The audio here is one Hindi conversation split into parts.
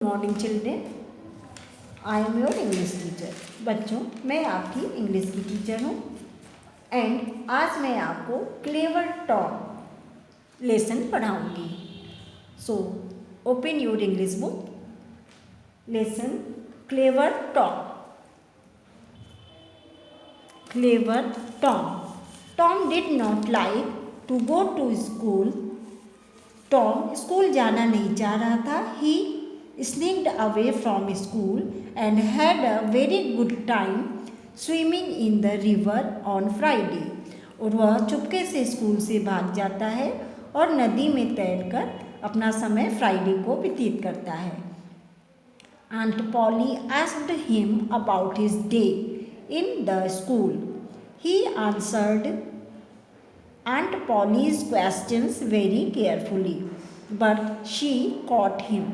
Morning children, I am your English teacher. बच्चों, मैं आपकी इंग्लिश की टीचर हूँ एंड आज मैं आपको क्लेवर टॉक लेसन पढ़ाऊँगी। So open your English book, lesson clever talk. Clever Tom. Tom did not like to go to school. Tom school जाना नहीं चाह रहा था। ही sneaked away from school and had a very good time swimming in the river on Friday. और वह चुपके से स्कूल से भाग जाता है और नदी में तैरकर अपना समय फ्राइडे को व्यतीत करता है। Aunt Polly asked him about his day in the school. He answered Aunt Polly's questions very carefully, but she caught him.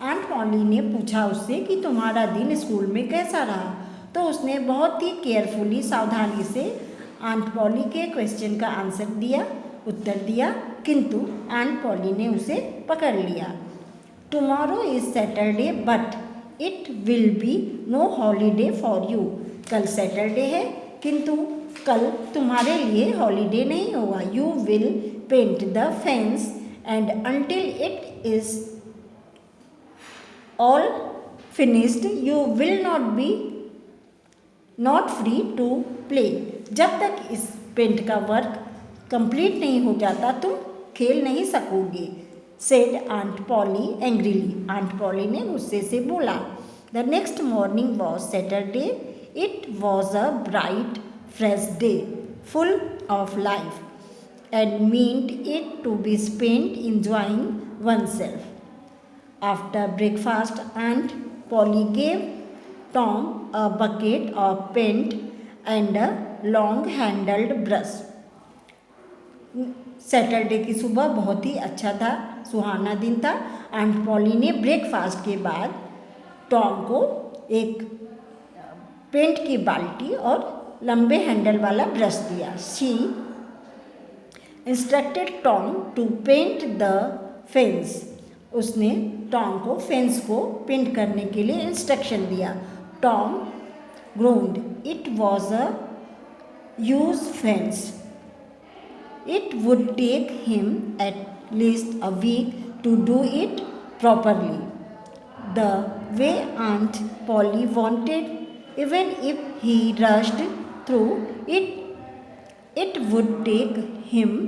Aunt Polly ने पूछा उससे कि तुम्हारा दिन स्कूल में कैसा रहा, तो उसने बहुत ही केयरफुली, सावधानी से आंट पॉली के क्वेश्चन का उत्तर दिया, किंतु आंट पॉली ने उसे पकड़ लिया। Tomorrow is Saturday but it will be no holiday for you. कल सैटरडे है किंतु कल तुम्हारे लिए हॉलीडे नहीं होगा। You will paint the fence and until it is all finished you will not free to play। जब तक इस पेंट का वर्क कंप्लीट नहीं हो जाता तुम खेल नहीं सकोगे। said Aunt Polly angrily। Aunt Polly ने गुस्से से बोला। The next morning was Saturday। It was a bright fresh day full of life and meant it to be spent enjoying oneself। After breakfast, Aunt Polly gave Tom a bucket of paint and a long-handled brush। Saturday की सुबह बहुत ही अच्छा था, सुहाना दिन था। आंट पॉली ने ब्रेकफास्ट के बाद टॉम को एक पेंट की बाल्टी और लंबे हैंडल वाला ब्रश दिया। She instructed Tom to paint the fence. उसने टॉम को फेंस को पेंट करने के लिए इंस्ट्रक्शन दिया। Tom groaned. It was a huge fence. It would take him at least a week to do it properly. The way aunt Polly wanted, even if he rushed through it would take him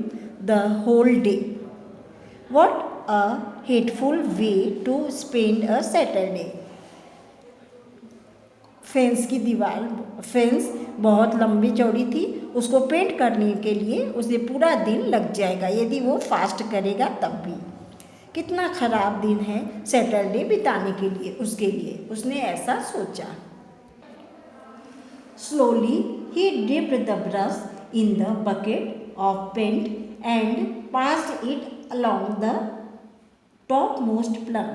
the whole day. What a hateful way to spend a Saturday। Fence बहुत लंबी चौड़ी थी, उसको पेंट करने के लिए उसे पूरा दिन लग जाएगा यदि वो फास्ट करेगा तब भी। कितना खराब दिन है सैटरडे बिताने के लिए उसके लिए, उसने ऐसा सोचा। Slowly he dipped the brush in the bucket of paint and passed it along the topmost plug।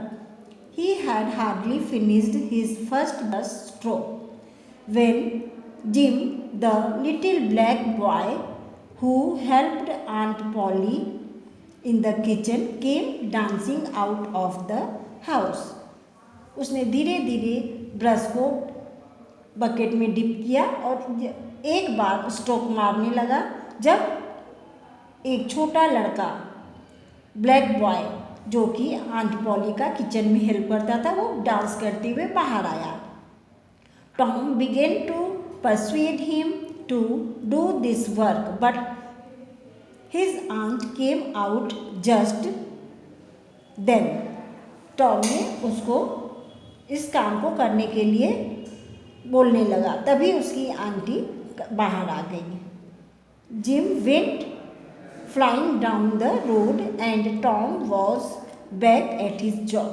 He had hardly finished his first brush stroke when Jim, the little black boy who helped Aunt Polly in the kitchen, came dancing out of the house। उसने धीरे धीरे ब्रश को बकेट में डिप किया और एक बार स्ट्रोक मारने लगा जब एक छोटा लड़का, ब्लैक बॉय, जो कि आंट पॉली का किचन में हेल्प करता था, वो डांस करते हुए बाहर आया। Tom began to persuade him to do this work but his aunt came out just then। Tom ने उसको इस काम को करने के लिए बोलने लगा, तभी उसकी आंटी बाहर आ गई। Gym went flying down the road and Tom was back at his job।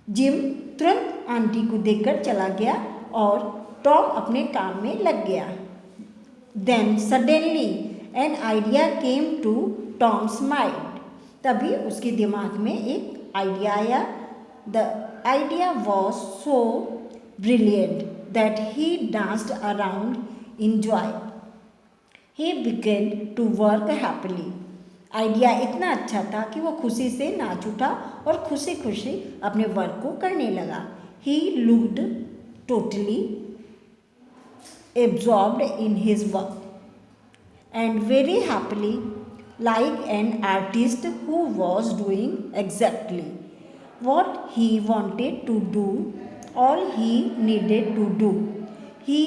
Gym तुरंत आंटी को देखकर चला गया और टॉम अपने काम में लग गया। Then suddenly an idea came to Tom's mind। तभी उसके दिमाग में एक आइडिया आया। The idea was so brilliant that he danced around in joy। He began to work happily। Idea इतना अच्छा था कि वो खुशी से नाच उठा और खुशी खुशी अपने वर्क को करने लगा। He looked totally absorbed in his work and very happily, like an artist who was doing exactly what he wanted to do. All he needed to do, he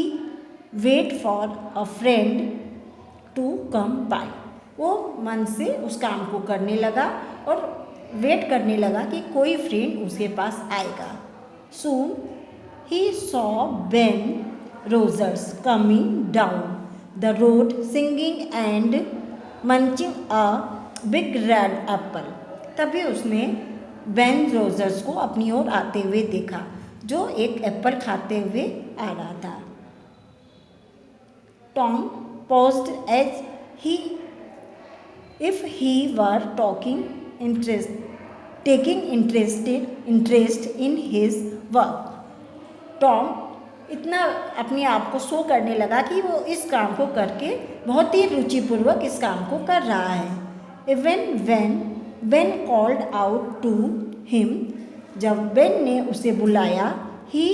wait for a friend to come by. वो मन से उस काम को करने लगा और वेट करने लगा कि कोई फ्रेंड उसके पास आएगा। Soon he saw Ben Rogers coming down the road singing and munching a big red apple. तभी उसने बेन रोजर्स को अपनी ओर आते हुए देखा जो एक एप्पल खाते हुए आ रहा था। Tom paused as he if he were taking interest in his work. Tom इतना अपने आप को शो करने लगा कि वो इस काम को करके बहुत ही रुचिपूर्वक इस काम को कर रहा है। Even when called out to him, जब बेन ने उसे बुलाया, he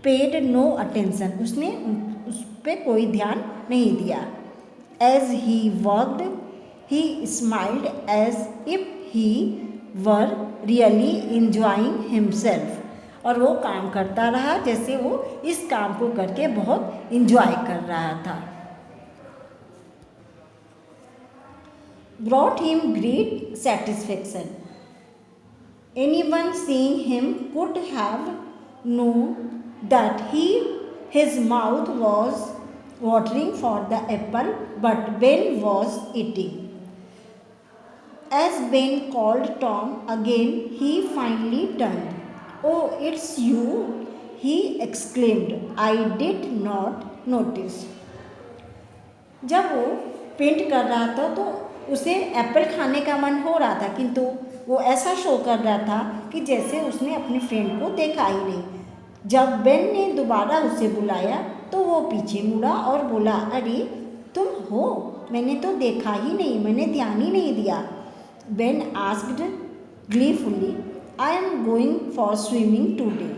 paid no attention, उसने उस पर कोई ध्यान नहीं दिया। As he worked, he smiled as if he were really enjoying himself. और वो काम करता रहा जैसे वो इस काम को करके बहुत इंजॉय कर रहा था। Brought him great satisfaction. Anyone seeing him could have known that his mouth was watering for the apple, but Ben was eating. As Ben called Tom again, he finally turned. Oh, it's you, he exclaimed. I did not notice. जब वो पेंट कर रहा था तो उसे एप्पल खाने का मन हो रहा था, किंतु वो ऐसा शो कर रहा था कि जैसे उसने अपने फ्रेंड को देखा ही नहीं। जब बेन ने दोबारा उसे बुलाया तो वो पीछे मुड़ा और बोला, अरे तुम हो, मैंने तो देखा ही नहीं, मैंने ध्यान ही नहीं दिया। Ben asked gleefully, I am going for swimming today.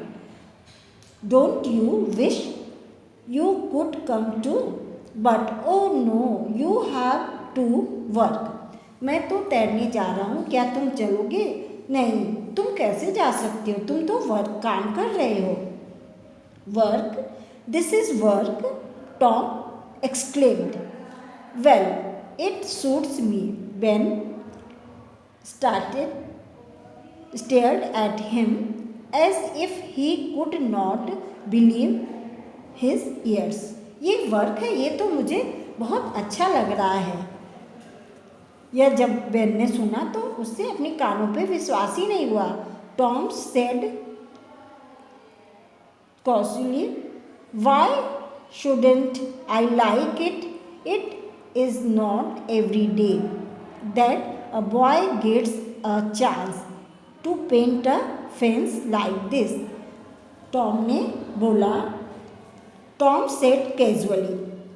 Don't you wish you could come too? But oh no, you have to work. मैं तो तैरने जा रहा हूँ, क्या तुम चलोगे? नहीं, तुम कैसे जा सकते हो, तुम तो काम कर रहे हो। Work? This is work? Tom exclaimed. Well, it suits me. Ben stared at him as if he could not believe his ears. ये वर्क है, ये तो मुझे बहुत अच्छा लग रहा है। यह जब बेन ने सुना तो उससे अपने कानों पे विश्वास ही नहीं हुआ। Tom said cautiously, why shouldn't I like it? It is not every day that a boy gets a chance to paint a fence like this. Tom said casually,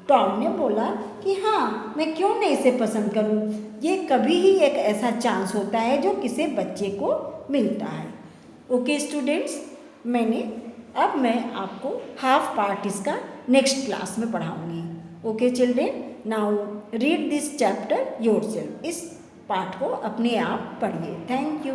Tom ने बोला कि हाँ, मैं क्यों नहीं इसे पसंद करूँ, ये कभी ही एक ऐसा चांस होता है जो किसी बच्चे को मिलता है। ओके स्टूडेंट्स, अब मैं आपको हाफ पार्ट इसका नेक्स्ट क्लास में पढ़ाऊँगी। Okay children, now read this chapter yourself. इस पाठ को अपने आप पढ़िए। Thank you.